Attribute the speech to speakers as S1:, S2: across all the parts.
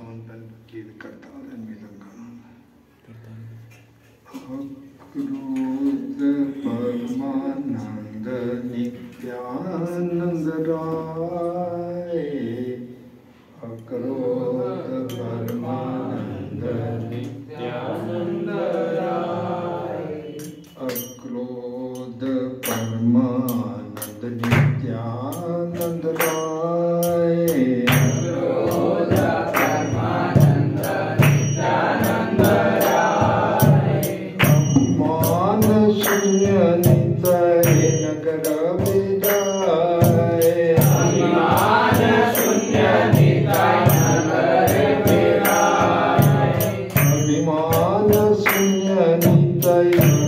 S1: समर्पण की करता अक्रोध परमानंद नित्यानंद राय, अक्रोध परमानंद नित्यानंद राय, अक्रोध परमानंद नित्यानंद राय, अक्रोध परमानंद नित्यानंद राय, अभिमान शून्य नित्य नगर विदाय, अभिमान शून्य नित्य नगर विदाय, अभिमान शून्य नित्य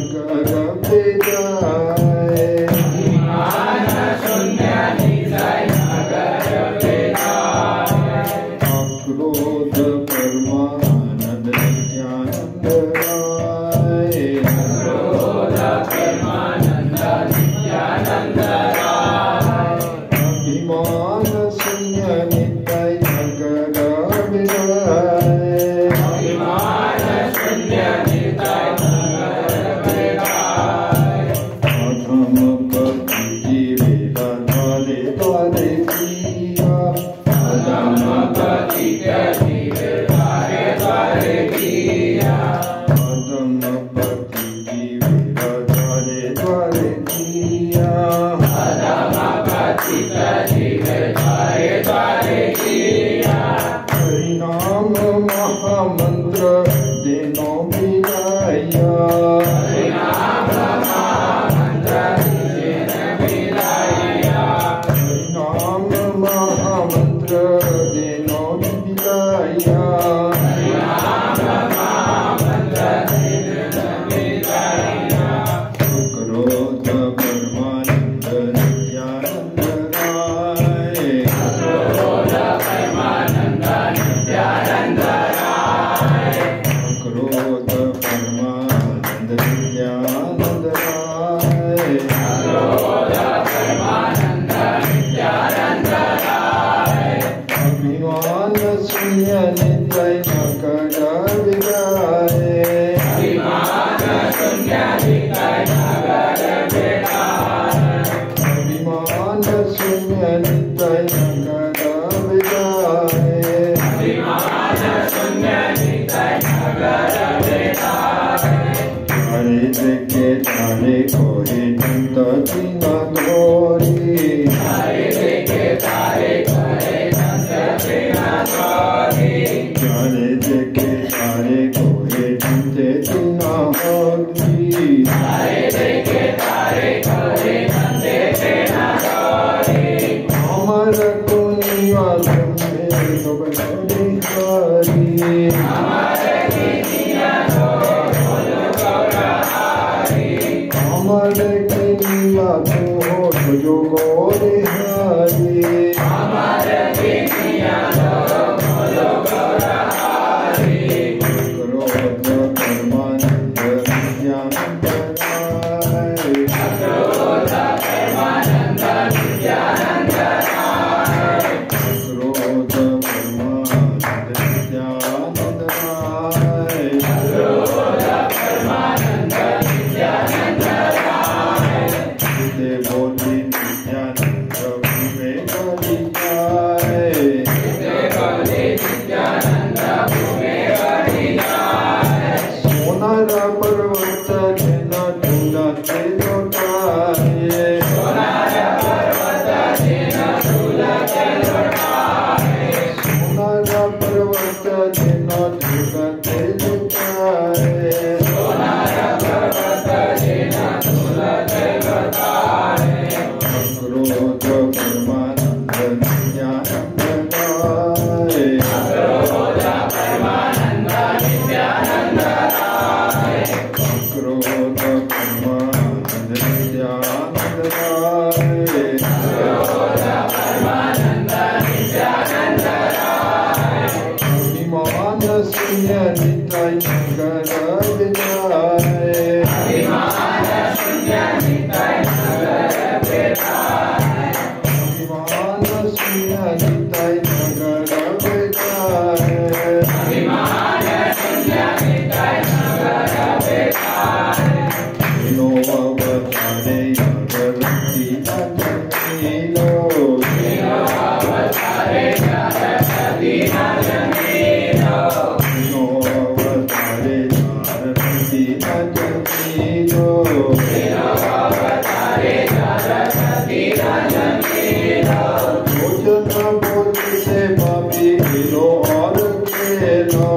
S1: नगर विदाय, अभिमान शून्य नित्य नगर विदाय, अक्रोध परमानंद नित्यानंद राय, अक्रोध परमानंद नित्यानंद राय, अभिमान शून्य नित्य नगर विदाय, अभिमान शून्य नित्य नगर विदाय, अधम पति जीवेला द्वारे द्वारे किया, अधम पति के जीवे द्वारे द्वारे किया, अधम पति जीवेला द्वारे द्वारे किया, अधम पति के जीवे द्वारे द्वारे किया, हरिनाम महामंत्र देनो विलाया, हरिनाम महामंत्र देनो विलाया, हरिनाम महामंत्र देनो विलाया, हरिनाम महामंत्र देनो विलाया, अक्रोध परमानंद नित्यानंद राय, अक्रोध परमानंद नित्यानंद राय, अक्रोध परमानंद नित्यानंद राय, अक्रोध परमानंद नित्यानंद राय, अभिमान शून्य नित्य नगर विदाय, अभिमान शून्य नित्य नगर विदाय, अभिमान शून्य नित्य नगर विदाय, अभिमान शून्य नित्य नगर विदाय, हरे देखे तारे कोरे नंद दिन घोरी, हरे देखे तारे कोरे नंद दिन घोरी, हरे देखे तारे कोरे नंद दिन घोरी, हरे देखे तारे कोरे नंद दिन घोरी, अमर कुनिया तुम्हें गोबरी हरी, अमर कुनिया अमर किनिया तो जो गोरे हरी, अमर किनिया तो गोरे हरी, अक्रोध परमानंद नित्यानंद राय, अक्रोध परमानंद नित्यानंद राय, अक्रोध परमानंद नित्यानंद राय, अक्रोध परमानंद नित्यानंद राय, बोली नित्यानंद भूमे बलि जाए, बोली नित्यानंद भूमे बलि जाए, सोनार पर्वत जिन झूलते लौटाए, सोनार पर्वत जिन झूलते लौटाए, सोनार पर्वत जिन झूलते लौटाए, सोनार पर्वत जिन झूलते लौटाए, अक्रोध परमानंद नित्यानंद राय, अक्रोध परमानंद नित्यानंद राय, अक्रोध परमानंद नित्यानंद राय, अक्रोध परमानंद नित्यानंद राय, अभिमान शून्य नित्य नगर विदाय, अभिमान शून्य नित्य नगर विदाय, अभिमान भोजन बोली से पापी खिलो और खेलो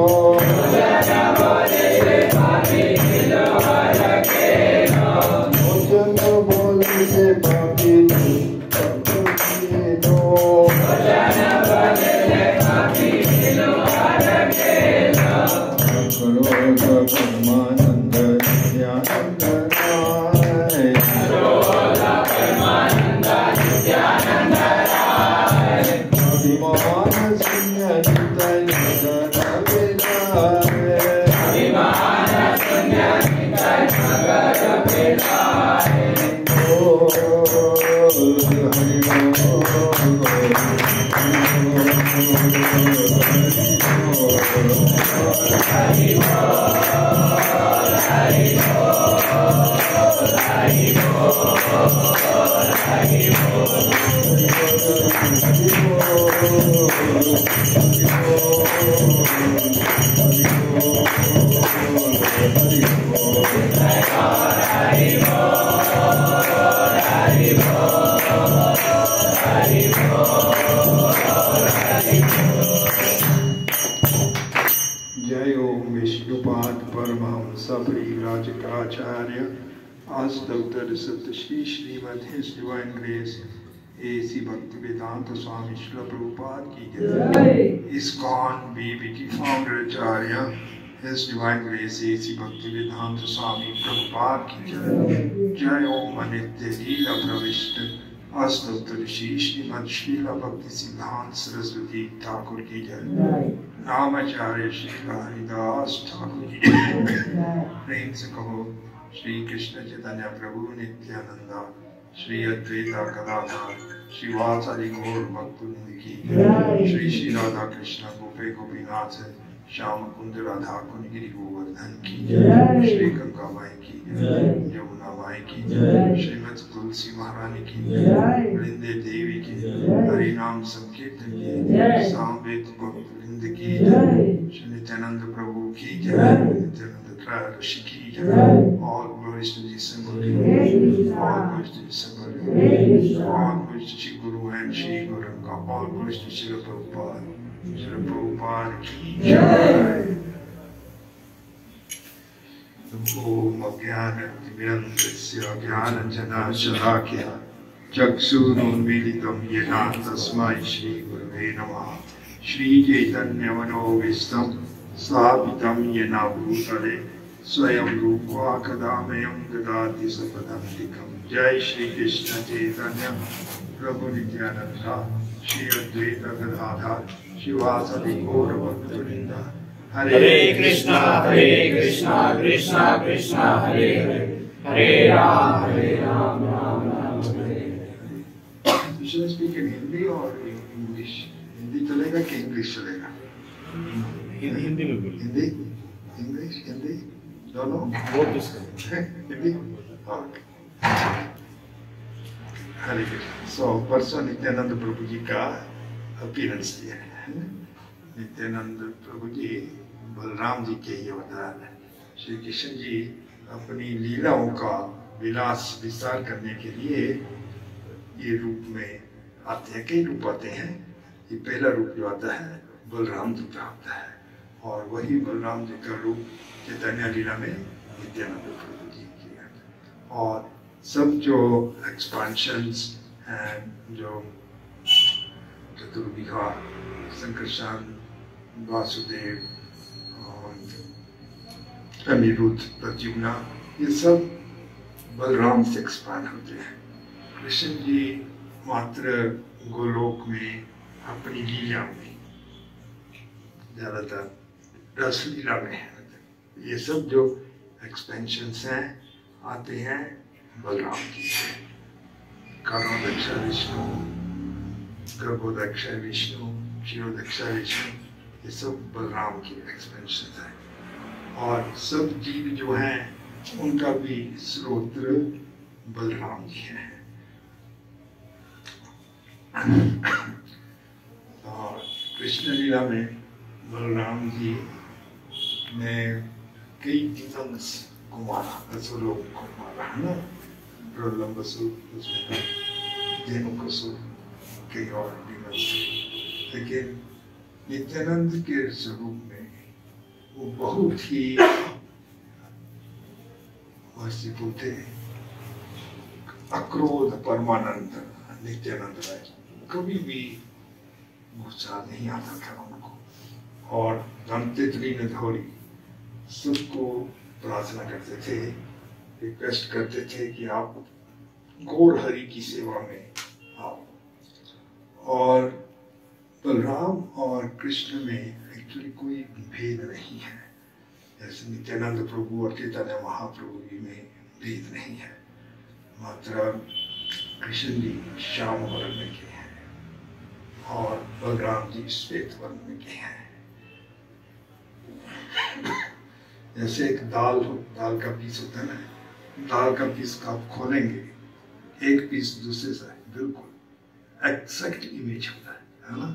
S1: भोजन बोली से पापी परमानंद नित्यानंद राय अभिमान शून्य नित्य जय ओम विष्णुपाद परमहंस परिव्राजकाचार्य आस्तावतार सत्य Shri Srimad his divine grace AC Bhaktivedanta स्वामी श्रील प्रभुपाद की जय। इस्कॉन बीबी की फाउंडर आचार्य his divine grace AC Bhaktivedanta स्वामी प्रभुपाद की जय। जय ओम अनित्य लीला प्रविष्ट अष्टोत्तर श्री श्रीमद श्रीला भक्ति सिद्धांत सरस्वती ठाकुर की जय। नामाचार्य श्री हरिदास ठाकुर की प्रेम से कहो श्री कृष्ण चैतन्य प्रभु नित्यानंदा श्री अद्वैता गदाधर श्री वात्सल्य गौर भक्तवृंद की श्री श्री राधा कृष्ण गोपे गोपीनाथ श्याम कुंद राधा कुंजगिरी गोवर्धन की श्री गंगा माई की यमुना माई की श्रीमद तुलसी महारानी की वृंदे देवी की हरि नाम संकीर्तन की सामवेद भक्तवृंद की श्री नित्यानंद प्रभु की जय। नित्यानंद ऋषि की जय। All glories to the symbol, all glories to the symbol, all glories to Shri Guru and Shri Gauranga, all glories to Srila Prabhupada, Srila Prabhupada ki jai। Om Ajnanatimirandasya Jnananjanashalakya Chakshurunmilitam Yena Tasmai Shri Gurave Namaha Shri Chaitanya Manovistam Sthapitam Yena Bhutale स्वयं रूपा कदामयं ददाति सपदान्तिकं। जय श्री कृष्ण चैतन्य प्रभु नित्यानंद श्री अद्वैत गदाधर शिवासादि गौर भक्तवृंद। हरे Krishna Krishna Krishna Hare Hare Hare Ram Ram Ram Hare Hare. Should I speak in Hindi or English? Hindi चलेगा कि English चलेगा? हिंदी में बोलिए। Hindi, English, Hindi दोनों? Both Hindi? Okay. हरे कृष्ण। सो परसों नित्यानंद प्रभु जी का अपीयरेंस दिया है। नित्यानंद प्रभु जी बलराम जी के ही अवतार है। श्री कृष्ण जी अपनी लीलाओं का विलास विस्तार करने के लिए ये रूप में आते हैं। कई रूप आते हैं। ये पहला रूप जो आता है बलराम जी का आता है और वही बलराम जी का रूप चैतन्य लीला में नित्यानंद प्रभु जी किया। और सब जो एक्सपेंशंस हैं, जो चतुर्विधा, संकर्षण, वासुदेव, अनिरुद्ध, प्रद्युम्न, ये सब बलराम से एक्सपांड होते हैं। कृष्ण जी मात्र गोलोक में अपनी लीला में ज्यादातर रस लीला में है। ये सब जो एक्सपेंशंस हैं आते हैं बलराम जी से। कारणोदक्ष विष्णु, गर्भोदक्ष विष्णु, क्षीरोदक्ष विष्णु, ये सब बलराम की एक्सपेंशन है। और सब जीव जो हैं उनका भी स्रोत बलराम जी है। और कृष्ण लीला में बलराम जी ने कई टीचर्स को मारा, असुरों को मारा है ना। प्रलंबसुर, धेनुकासुर, कहीं और भी मिल सकते, लेकिन नित्यानंद के स्वरूप में वो बहुत ही मर्सीफुल थे। अक्रोध परमानंद नित्यानंद राय, कभी भी गुस्सा नहीं आता था उनको, और धमतित्री ने धौरी सबको प्रार्थना करते थे, रिक्वेस्ट करते थे कि आप गौर हरि की सेवा में आओ। और बलराम और कृष्ण में एक्चुअली कोई भेद नहीं है, जैसे नित्यानंद प्रभु और चैतन्य महाप्रभु जी में भेद नहीं है। मात्र कृष्ण जी श्याम वर्ण के हैं और बलराम जी श्वेत वर्ण के हैं। जैसे एक दाल का पीस होता है ना, दाल का पीस का आप खोलेंगे, एक पीस दूसरे से बिल्कुल एक्सैक्ट इमेज होता है ना,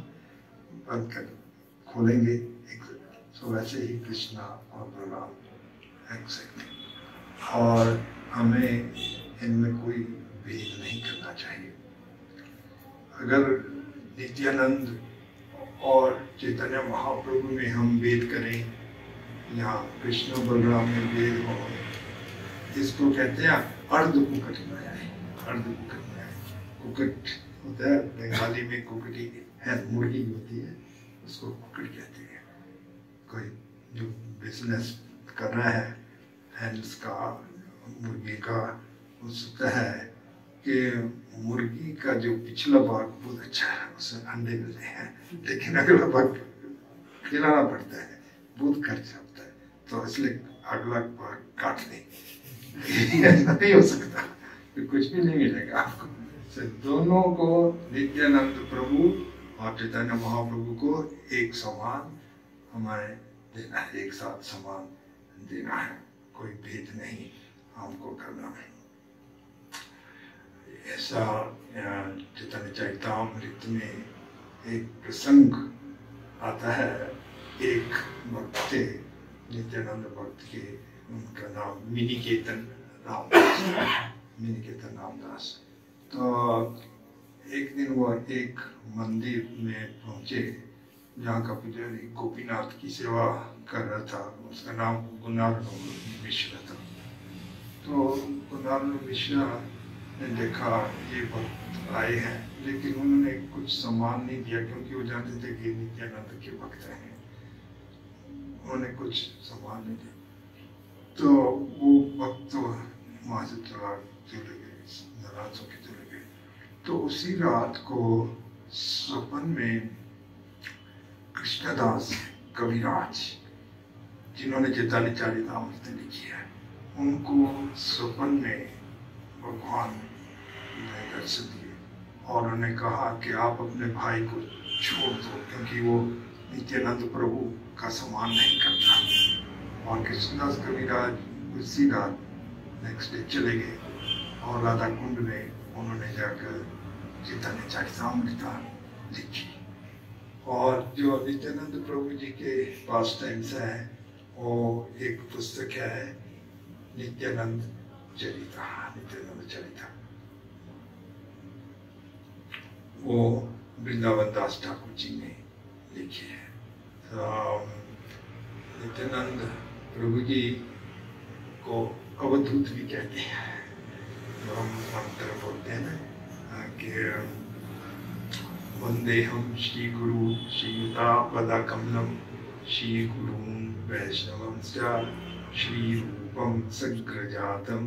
S1: बंद कर खोलेंगे तो वैसे ही कृष्णा और बलराम एक्सैक्ट। और हमें इनमें कोई भेद नहीं करना चाहिए। अगर नित्यानंद और चैतन्य महाप्रभु में हम भेद करें या कृष्ण बलराम में भेद हो, इसको कहते हैं अर्ध कुकट न्याय। अर्ध कुकट न्याय, कुकट होता है बंगाली में, कुकटी है, मुर्गी होती है, उसको कुकट कहते हैं। कोई जो बिजनेस कर रहा है हैंड्स का, मुर्गी का, हो सकता है कि मुर्गी का जो पिछला भाग बहुत अच्छा है, उससे अंडे मिलते हैं, लेकिन अगला भाग खिलाना पड़ता है, बहुत खर्च होता है, तो इसलिए अगला भाग काट दे। ऐसा नहीं हो सकता, तो कुछ भी नहीं मिलेगा आपको। तो दोनों को, नित्यानंद प्रभु और चैतन्य महाप्रभु को एक समान हमारे देना है, एक साथ समान देना है, कोई भेद नहीं हमको करना है। ऐसा चैतन्य चरितामृत में एक प्रसंग आता है। एक भक्त थे, नित्यानंद भक्त के, उनका नाम मिनिकेतन रामदास। तो एक दिन वो एक मंदिर में पहुंचे जहाँ का पुजारी गोपीनाथ की सेवा कर रहा था, उसका नाम गुणार्णव मिश्रा था। तो गुणार्णव मिश्रा ने देखा ये भक्त आए हैं, लेकिन उन्होंने कुछ सम्मान नहीं दिया, क्योंकि वो जानते थे कि नित्यानंद के भक्त हैं, उन्होंने कुछ सम्मान नहीं दिया। तो वो भक्त वहाँ से चले गए, नाराज होकर चले गए। तो उसी रात को स्वप्न में कृष्णदास कविराज, जिन्होंने चैतन्य चरितामृत लिखी है, उनको स्वप्न में भगवान ने दर्शन दिए और उन्होंने कहा कि आप अपने भाई को छोड़ दो, क्योंकि वो नित्यानंद प्रभु का सम्मान नहीं करता। और कृष्णदास कविराज उसी रात नेक्स्ट डे चले गए और राधा कुंड में उन्होंने जाकर चैतन्य चरितामृत लिखी। और जो नित्यानंद प्रभु जी के पास टाइम्स है, वो एक पुस्तक है नित्यानंद चरिता, नित्यानंद चरिता, वो वृंदावन दास ठाकुर जी ने लिखी है। तो नित्यानंद प्रभु जी को अवधूत भी कहते हैं। तो हम मंत्र बोलते हैं ना कि वंदेहम श्री गुरु श्रीयुतापदकमलम श्री गुरून् वैष्णवंश्च श्री रूपम सग्रजातम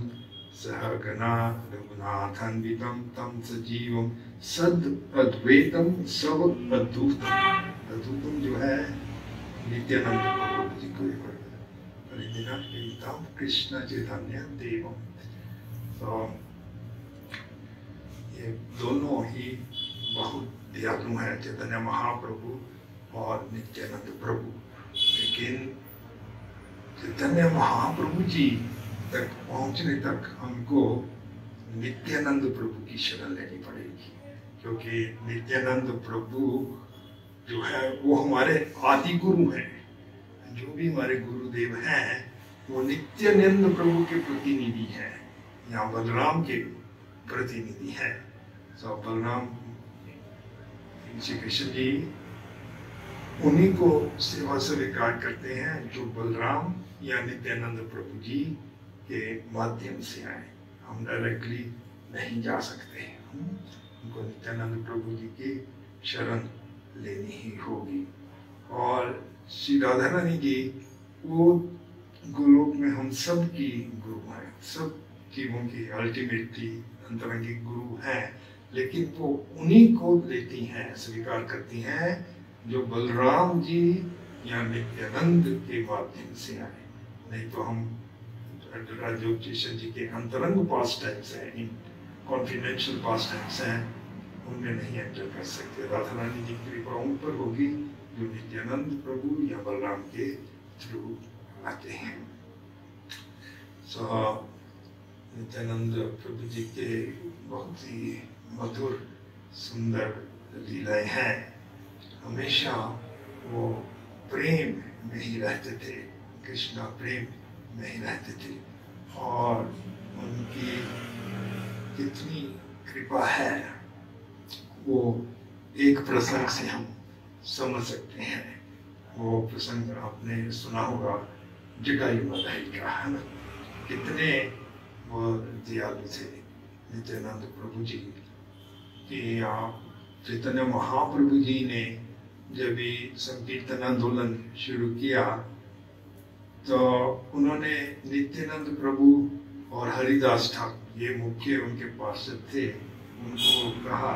S1: सहगना रघुनाथान्वितं तं सजीवम सद अद्वैतम सब अद्भुतम। अद्भुतम जो है नित्यानंद प्रभु जी को कृष्ण चैतन्य देवम। तो ये दोनों ही बहुत दयालु है, चैतन्य महाप्रभु और नित्यानंद प्रभु। लेकिन चैतन्य महाप्रभु जी तक पहुंचने तक हमको नित्यानंद प्रभु की शरण लेनी पड़ेगी, क्योंकि नित्यानंद प्रभु जो है वो हमारे आदि गुरु हैं। जो भी हमारे गुरुदेव हैं वो नित्यानंद प्रभु के प्रतिनिधि हैं या बलराम के प्रतिनिधि हैं। तो बलराम श्री कृष्ण जी उन्हीं को सेवा स्वीकार करते हैं जो बलराम या नित्यानंद प्रभु जी के माध्यम से आए। हम डायरेक्टली नहीं जा सकते, उनको नित्यानंद प्रभु जी की शरण लेनी ही होगी। और श्री राधा रानी जी वो गोलोक में हम सब की गुरु हैं, सब जीवों की अल्टीमेटली अंतरंगिक गुरु हैं, लेकिन वो उन्हीं को लेती हैं, स्वीकार करती हैं जो बलराम जी या नित्यानंद के माध्यम से आए। नहीं तो हम जो कृष्ण जी के अंतरंग पास टाइम्स हैं, इन कॉन्फिडेंशियल पास टाइम्स हैं, उनमें नहीं एंटर कर सकते। राधा रानी जी की कृपा उन पर होगी जो नित्यानंद प्रभु या बलराम के थ्रू आते हैं। नित्यानंद प्रभु जी के बहुत ही मधुर सुंदर लीलाएं हैं। हमेशा वो प्रेम में ही रहते थे, कृष्णा प्रेम में ही रहते थे, और उनकी कितनी कृपा है वो एक प्रसंग से हम समझ सकते हैं। वो प्रसंग आपने सुना होगा जटायु बधाई का, है ना। कितने वो दयालु थे नित्यानंद प्रभु जी कि चैतन्य महाप्रभु जी ने जब ये संकीर्तन आंदोलन शुरू किया तो उन्होंने नित्यानंद प्रभु और हरिदास ठाकुर, ये मुख्य उनके पार्षद थे, उनको कहा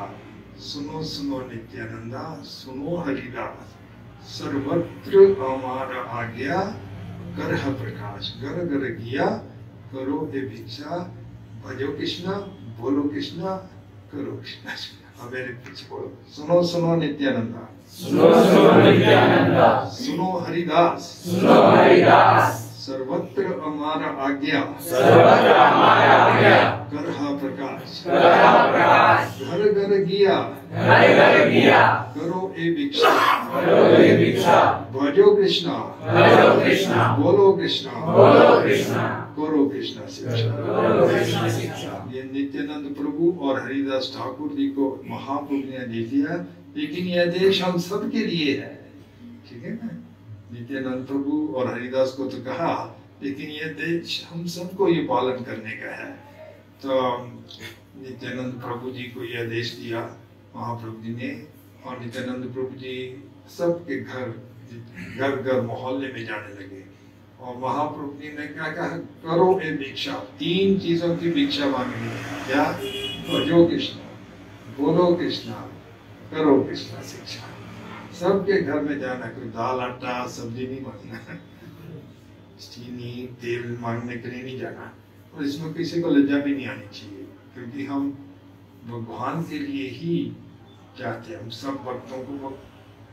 S1: सुनो सुनो नित्यानंदा, सुनो हरिदास, सर्वत्र हमारा आज्ञा कर प्रकाश, घर घर किया करो हे भिक्षा, भजो कृष्णा बोलो कृष्णा करो कृष्णा। अब मेरे पीछे बोलो, सुनो सुनो नित्यानंदा,
S2: सुनो सुनो नित्यानंदा,
S1: सुनो हरिदास,
S2: सुनो हरिदास,
S1: सर्वत्र हमारा आज्ञा,
S2: सर्वत्र हमारा आज्ञा,
S1: कर प्रकाश,
S2: कर प्रकाश,
S1: घर घर किया,
S2: घर घर किया,
S1: करो ए भिक्षा,
S2: करो हे भिक्षा,
S1: भजो कृष्णा,
S2: भजो कृष्णा,
S1: बोलो कृष्णा,
S2: बोलो कृष्णा,
S1: करो कृष्णा शिक्षा।
S2: करो कृष्णा शिक्षा।
S1: ये नित्यानंद प्रभु और हरिदास ठाकुर जी को महाप्रभु ने दे दिया, लेकिन यह देश हम सब के लिए है, ठीक है ना। नित्यानंद प्रभु और हरिदास को तो कहा, लेकिन यह देश हम सबको ये पालन करने का है। तो नित्यानंद प्रभु जी को यह आदेश दिया महाप्रभु जी ने, और नित्यानंद प्रभु जी सबके घर घर घर मोहल्ले में जाने लगे, और महाप्रभु जी ने क्या कहा, करो ए भिक्षा, 3 चीजों की भिक्षा मांगनी है। क्या? भजो कृष्णा, बोलो कृष्णा, करो कृष्णा शिक्षा। सबके घर में जाना, कोई दाल आटा सब्जी नहीं मांगना, चीनी तेल मांगने के लिए नहीं जाना, और इसमें किसी को लज्जा भी नहीं आनी चाहिए, क्योंकि हम भगवान के लिए ही चाहते हैं। हम सब भक्तों को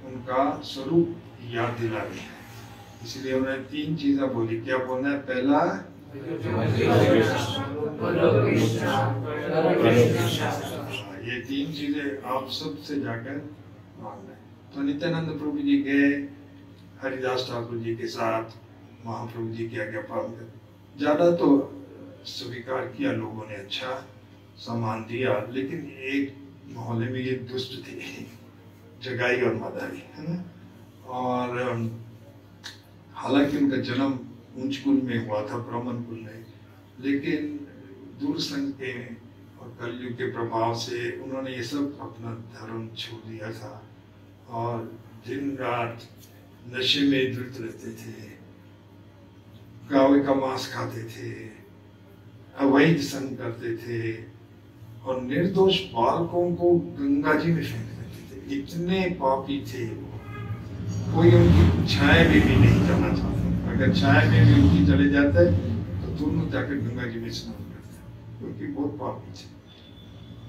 S1: उनका स्वरूप याद दिला रहे हैं, इसलिए उन्होंने 3 चीजें बोली। क्या बोलना है? पहला ये 3 चीजें आप सबसे जाकर मांगना है। तो नित्यानंद प्रभु जी गए हरिदास ठाकुर जी के साथ, महाप्रभु जी की आज्ञा पालन कर, ज्यादा तो स्वीकार किया लोगों ने, अच्छा सामान दिया, लेकिन एक मोहल्ले में ये दुष्ट थे, जगाई और मदारी, है ना। और हालांकि उनका जन्म ऊंच कुल में हुआ था, ब्राह्मण कुल में, लेकिन दूरसंग के और कलयुग के प्रभाव से उन्होंने ये सब अपना धर्म छोड़ दिया था, और दिन रात नशे में धुत रहते थे, गावे का मांस खाते थे, अवैध संग करते थे, और निर्दोष बालकों को गंगा जी में फेंक देते थे। इतने पापी थे वो, कोई उनकी छाया में भी नहीं जाना चाहता। अगर छाया में भी उनकी चले जाते तो दोनों जाकर गंगा जी में स्नान करते, क्योंकि बहुत पापी थे।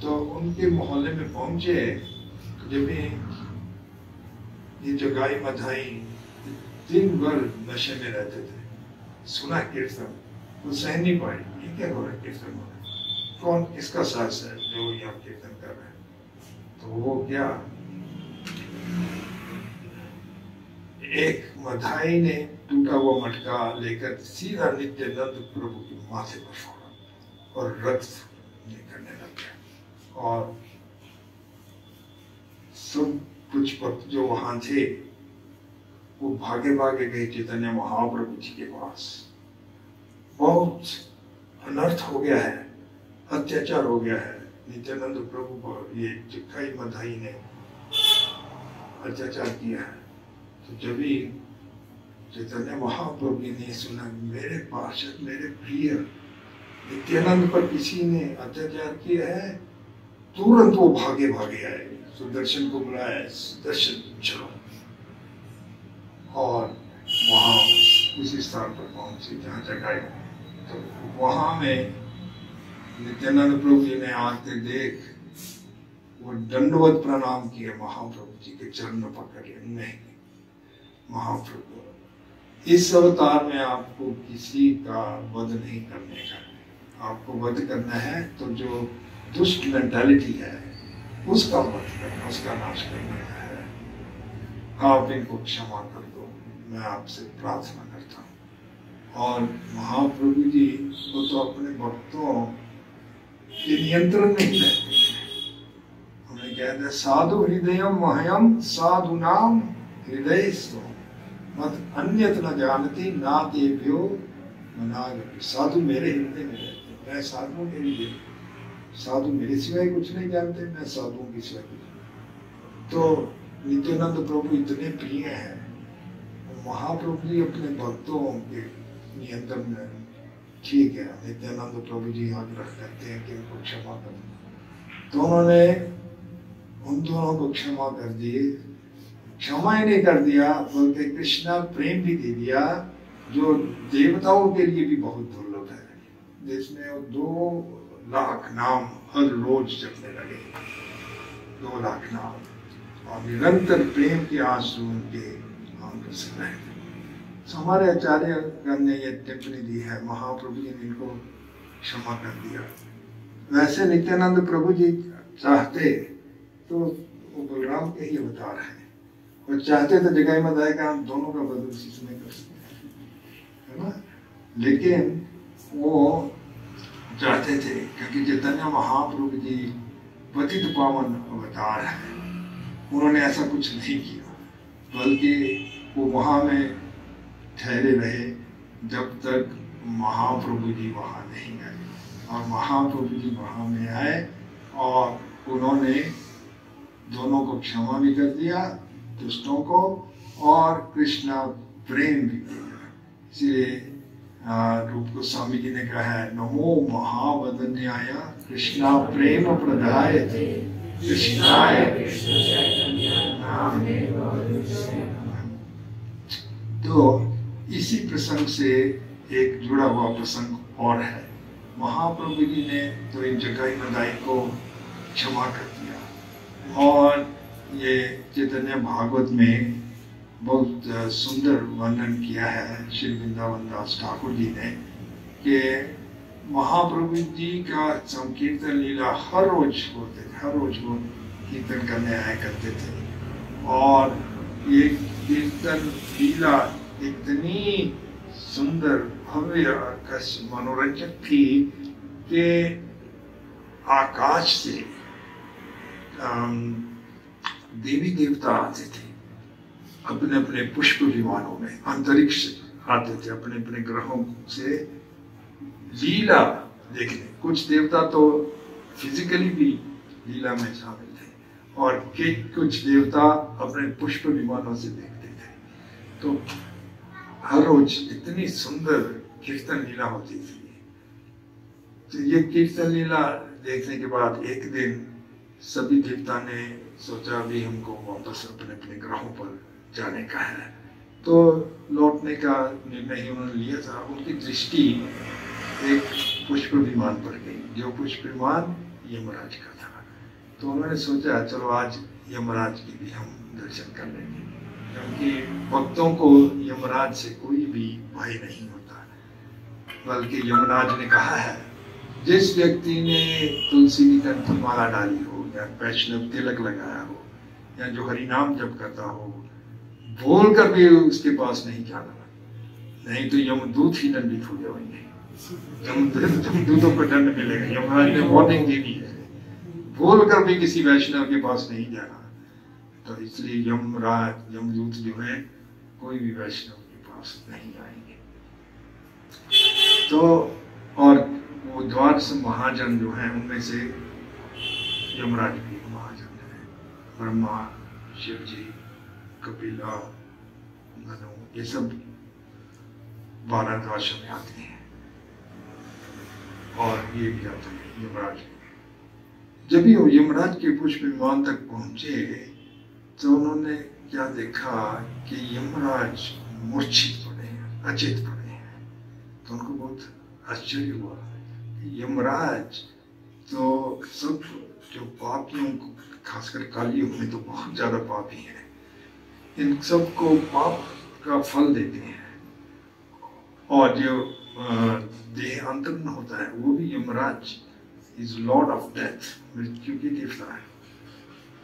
S1: तो उनके मोहल्ले में पहुंचे, तो जब ये जगाई मधाई दिन भर नशे में रहते थे, सुना कीर्तन, वो सह नहीं पाए, ये क्या हो रहा है कीर्तन हो रहा है, कौन किसका सास है जो यहाँ कीर्तन कर रहे हैं। तो वो क्या, एक मधाई ने टूटा हुआ मटका लेकर सीधा नित्यानंद प्रभु के माथे पर फोड़ा और रक्त निकलने लग गया, और सब कुछ भक्त जो वहां थे वो भागे भागे गए चैतन्य महाप्रभु जी के पास। बहुत अनर्थ हो गया है, अत्याचार हो गया है। नित्यानंद प्रभु पर ये चिक्काई मधाई ने अत्याचार किया है। तो जब भी चैतन्य महाप्रभु जी ने सुना मेरे पार्षद मेरे प्रिय नित्यानंद पर किसी ने अत्याचार किया है, तुरंत वो भागे भागे आए। सुदर्शन को बुलाया, सुदर्शन चलो, और वहां उसी स्थान पर पहुंचे जहाँ जगह। तो वहां में नित्यानंद प्रभु जी ने आते देख वो दंडवत प्रणाम किए, महाप्रभु जी के चरण पकड़ लिए। नहीं महाप्रभु, इस अवतार में आपको किसी का वध नहीं करने का, आपको वध करना है तो जो दुष्ट मेंटालिटी है उसका वध करना, उसका नाश करना है। आप इनको क्षमा कर दो, मैं आपसे प्रार्थना करता हूँ। और महाप्रभु जी वो तो अपने भक्तों के नियंत्रण में ही रहते हैं। उन्हें कहते हैं साधु हृदयम मह्यम साधु नाम हृदय मत अन्यत न जानती ना देव्यो मनागति। साधु मेरे हृदय में रहते, मैं साधुओं के हृदय, साधु मेरे सिवाय कुछ नहीं जानते, मैं साधुओं की सिवाय कुछ। तो नित्यानंद प्रभु इतने प्रिय हैं, महाप्रभु जी अपने भक्तों के नियंत्रण में। ठीक है, नित्यानंद प्रभु जी आग्रह करते हैं कि उनको क्षमा कर। तो उन्होंने उन दोनों को क्षमा कर दिए। क्षमा ही नहीं कर दिया बल्कि कृष्णा प्रेम भी दे दिया, जो देवताओं के लिए भी बहुत दुर्लभ है। जिसमें वो 2 लाख नाम हर रोज जपने लगे, 2 लाख नाम, और निरंतर प्रेम के आंसू उनके आंखों से बहे। हमारे आचार्य ने ये टिप्पणी दी है, महाप्रभु जी ने इनको क्षमा कर दिया। वैसे नित्यानंद प्रभु जी चाहते तो वो बलराम के ही अवतार है, और चाहते तो जगह में जाएगा हम दोनों का वध उसी समय कर सकते है ना। लेकिन वो चाहते थे क्योंकि चैतन्य महाप्रभु जी पतित पावन अवतार है, उन्होंने ऐसा कुछ नहीं किया, बल्कि वो वहां में ठहरे रहे जब तक महाप्रभु जी वहां नहीं आए। और महाप्रभु जी वहां में आए और उन्होंने दोनों को क्षमा भी कर दिया, दुष्टों को, और कृष्णा प्रेम भी दिया। इसलिए रूप गोस्वामी जी ने कहा है नमो महावदन्याय कृष्णा प्रेम प्रदायते कृष्णाय कृष्ण चैतन्य नामने। तो इसी प्रसंग से एक जुड़ा हुआ प्रसंग और है। महाप्रभु जी ने तो इन जगाई मदाई को क्षमा कर दिया, और ये चैतन्य भागवत में बहुत सुंदर वर्णन किया है श्री वृंदावन दास ठाकुर जी ने कि महाप्रभु जी का संकीर्तन लीला हर रोज होते थे, हर रोज वो कीर्तन करने आया करते थे। और ये कीर्तन लीला इतनी सुंदर भव्य मनोरंजक थी कि आकाश से देवी देवता आते थे अपने अपने पुष्प विमानों में, अंतरिक्ष आते थे अपने अपने ग्रहों से लीला देखने। कुछ देवता तो फिजिकली भी लीला में शामिल थे, और कुछ देवता अपने पुष्प विमानों से देखते थे। तो हर रोज इतनी सुंदर कीर्तन लीला होती थी। तो ये कीर्तन लीला देखने के बाद एक दिन सभी देवता ने सोचा भी हमको वापस अपने अपने ग्रहों पर जाने का है, तो लौटने का निर्णय ही उन्होंने लिया था। उनकी दृष्टि एक पुष्प विमान पर गई, जो पुष्प विमान यमराज का था। तो उन्होंने सोचा चलो आज यमराज की भी हम दर्शन कर लेंगे, क्योंकि भक्तों को यमराज से कोई भी भय नहीं होता। बल्कि यमराज ने कहा है जिस व्यक्ति ने तुलसी की कंठी माला डाली हो, या वैष्णव तिलक लगाया हो, या जो हरि नाम जप करता हो, बोल कर भी उसके पास नहीं जाना, नहीं तो यमदूत ही दंडित हो जाएंगे। यमदूतों को दंड मिलेगा। यमराज ने वार्निंग दे दी है, बोल कर भी किसी वैष्णव के पास नहीं जाना। तो इसलिए यमदूत जो है कोई भी वैष्णव के पास नहीं आएंगे। तो और वो द्वार से महाजन जो हैं उनमें से यमराज भी महाजन है। ब्रह्मा, शिव जी, कपिला, मनु, ये सब भारद्वाज में आते हैं और ये भी आते हैं यमराज। जब भी वो यमराज के पुष्प विमान तक पहुंचे तो उन्होंने क्या देखा कि यमराज मूर्छित पड़े हैं, अचेत पड़े हैं। तो उनको बहुत आश्चर्य हुआ कि यमराज तो सब जो पापियों को, खासकर काली युग में तो बहुत ज्यादा पापी हैं, इन सबको पाप का फल देते हैं। और जो देह अंतर्न होता है वो भी Yamraj is Lord of death, मृत्यु की देवता है।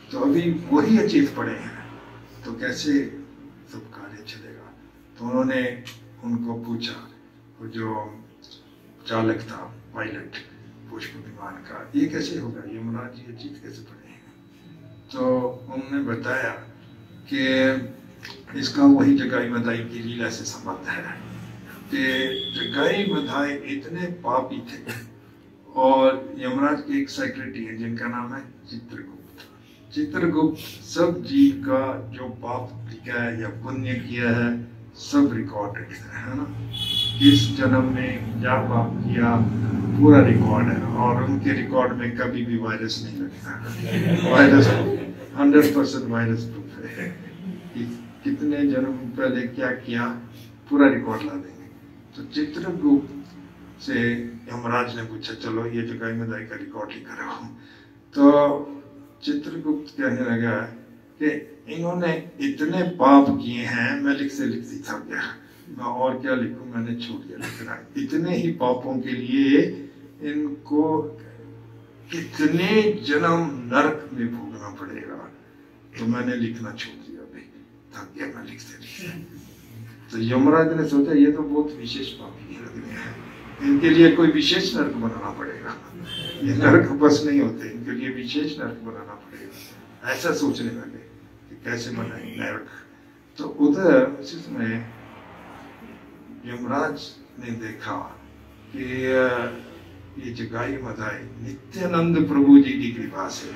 S1: तो अभी वही अचेत पड़े हैं तो कैसे सब कार्य चलेगा। तो उन्होंने उनको पूछा, वो जो चालक था, पायलट पुष्प विमान का, ये कैसे होगा, यमराज ये अचेत कैसे पड़े हैं। तो उन्होंने बताया कि इसका वही जगाई मदाई की लीला से संबंध है कि जगाई मदाई इतने पापी थे और यमराज के एक सेक्रेटरी है जिनका नाम है चित्रगुप्त। चित्रगुप्त सब जीव का जो पाप किया है या पुण्य किया है सब रिकॉर्ड रखता है ना। इस जन्म में क्या पाप किया पूरा रिकॉर्ड है और उनके रिकॉर्ड में कभी भी वायरस नहीं लगता। वायरस 100% वायरस प्रूफ है कि कितने जन्म पहले क्या किया पूरा रिकॉर्ड ला देंगे। तो चित्रगुप्त से यमराज ने पूछा, चलो ये जगाई मदाई का रिकॉर्ड लिखा रहा हूँ। तो चित्रगुप्त कहने लगा कि इन्होंने इतने पाप किए हैं, मैं लिखते लिखते थक गया, मैं और क्या लिखूं, मैंने छोड़ दिया लिखना। इतने ही पापों के लिए इनको कितने जन्म नरक में भोगना पड़ेगा, तो मैंने लिखना छोड़ दिया, अभी थक गया मैं लिखते लिखते। तो यमराज ने सोचा ये तो बहुत विशेष पापी लग रहे हैं, इनके लिए कोई विशेष नरक बनाना पड़ेगा। ये नरक बस नहीं होते, इनके लिए विशेष नरक बनाना पड़ेगा। ऐसा सोचने लगे कि कैसे बनाएंगे नरक। तो उधर उसी समय यमराज ने देखा कि ये जगाई मदाई नित्यानंद प्रभु जी की कृपा से,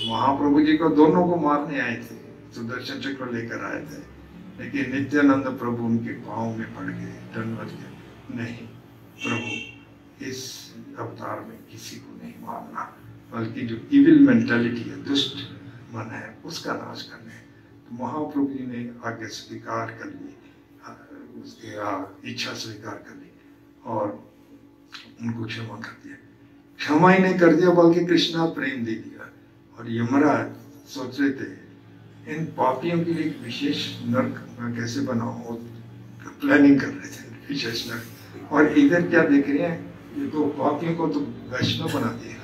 S1: महाप्रभु जी को दोनों को मारने आए थे, सुदर्शन चक्र लेकर आए थे, लेकिन नित्यानंद प्रभु उनके पांव में पड़ गए, दंडवत के, नहीं प्रभु इस अवतार में किसी को नहीं मारना, बल्कि जो इविल मेंटालिटी है, दुष्ट मन है, उसका नाश करना है। तो महाप्रभु जी ने आगे स्वीकार कर ली, उसके इच्छा स्वीकार कर ली और उनको क्षमा कर दिया। क्षमा ही नहीं कर दिया बल्कि कृष्णा प्रेम दे दिया। और यमराज सोच रहे थे इन पापियों के लिए विशेष नरक कैसे बनाओ, प्लानिंग कर रहे थे विशेष नरक। और इधर क्या देख रहे हैं, ये तो पापियों को तो वैष्णव बना दिया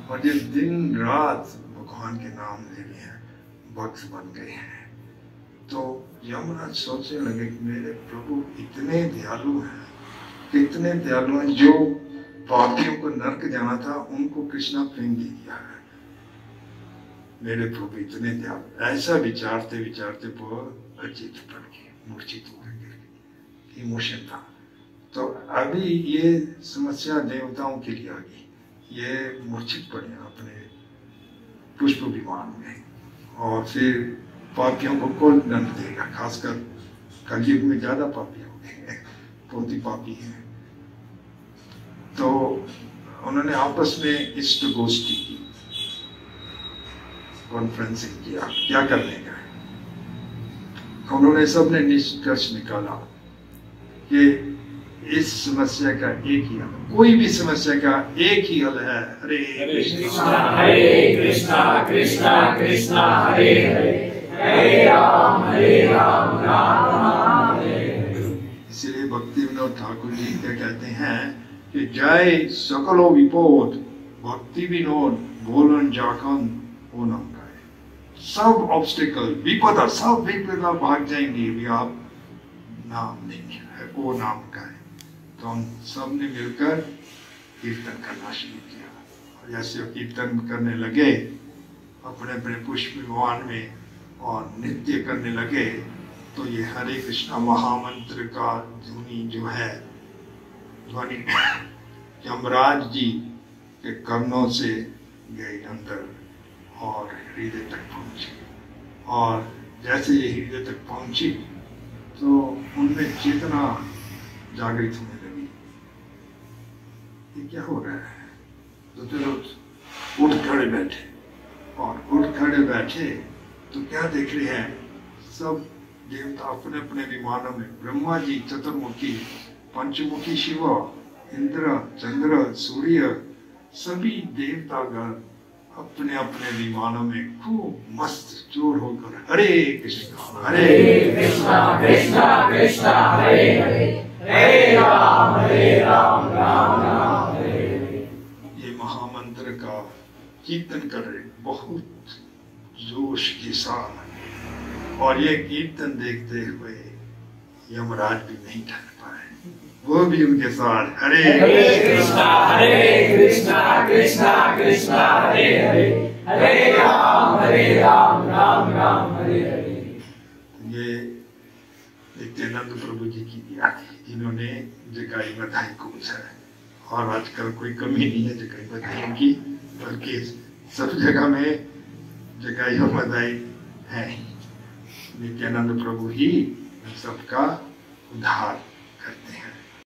S1: और ये दिन रात भगवान के नाम ले रहे हैं, भक्त बन गए हैं। तो यमराज सोचने लगे कि मेरे प्रभु इतने दयालु हैं, कितने दयालु हैं, जो पापियों को नरक जाना था उनको कृष्णा प्रेम दे दिया है। मेरे प्रभु इतने दयालु। ऐसा विचारते विचारते वो अचेत पड़ गए, मूर्छित हो गए, इमोशन था। तो अभी ये समस्या देवताओं के लिए आ गई, ये मूर्छित पड़े अपने पुष्प विमान में। और फिर पापियों को कौन दंड देगा, खासकर कलयुग में ज्यादा पापी हो गए हैं, बहुत ही पापी हैं। तो उन्होंने आपस में इष्ट गोष्ठी की, कॉन्फ्रेंसिंग किया, क्या करने का। उन्होंने सबने निष्कर्ष निकाला कि इस समस्या का एक ही हल, कोई भी समस्या का एक ही हल है, हरे कृष्णा कृष्णा कृष्णा हरे हरे, हरे राम राम राम हरे। इसलिए भक्ति विनोद ठाकुर जी क्या कहते हैं कि जय सकलो विपोद भक्ति विनोद बोलन जाखन ओ नाम का है। सब ऑब्स्टिकल विपदा, सब विपदा भाग जाएंगे भी आप नाम नहीं है, वो नाम का है। तो हम सब ने मिलकर कीर्तन करना शुरू किया और जैसे कीर्तन करने लगे अपने अपने पुष्प विमान में और नृत्य करने लगे तो ये हरे कृष्णा महामंत्र का ध्वनि जो है ध्वनि यमराज जी के कर्णों से गए अंदर और हृदय तक पहुंची। और जैसे ये हृदय तक पहुंची तो उनमें चेतना जागृत होने लगी। ये क्या हो रहा है? तो फिर उठ खड़े बैठे और उठ खड़े बैठे तो क्या देख रहे हैं? सब देवता अपने अपने विमानों में, ब्रह्मा जी चतुर्मुखी, पंचमुखी शिव, इंद्र, चंद्र, सूर्य, सभी देवतागण अपने अपने विमानों में खूब मस्त जोर होकर हरे कृष्णा
S2: कृष्णा कृष्णा हरे हरे, हरे राम राम राम हरे हरे।
S1: ये महामंत्र का कीर्तन कर रहे बहुत जोश के साथ। और ये कीर्तन देखते हुए यमराज भी नहीं ठहर पाए, वो भी उनके साथ हरे
S2: कृष्णा कृष्णा कृष्णा हरे हरे, हरे राम राम राम हरे हरे।
S1: ये नित्यानंद प्रभु जी की दिया थी, जिन्होंने जगाई बधाई को है। और आजकल कोई कमी नहीं है जगाई बधाई की, बल्कि सब जगह में जगाई और बधाई है। नित्यानंद प्रभु ही सबका उद्धार करते हैं।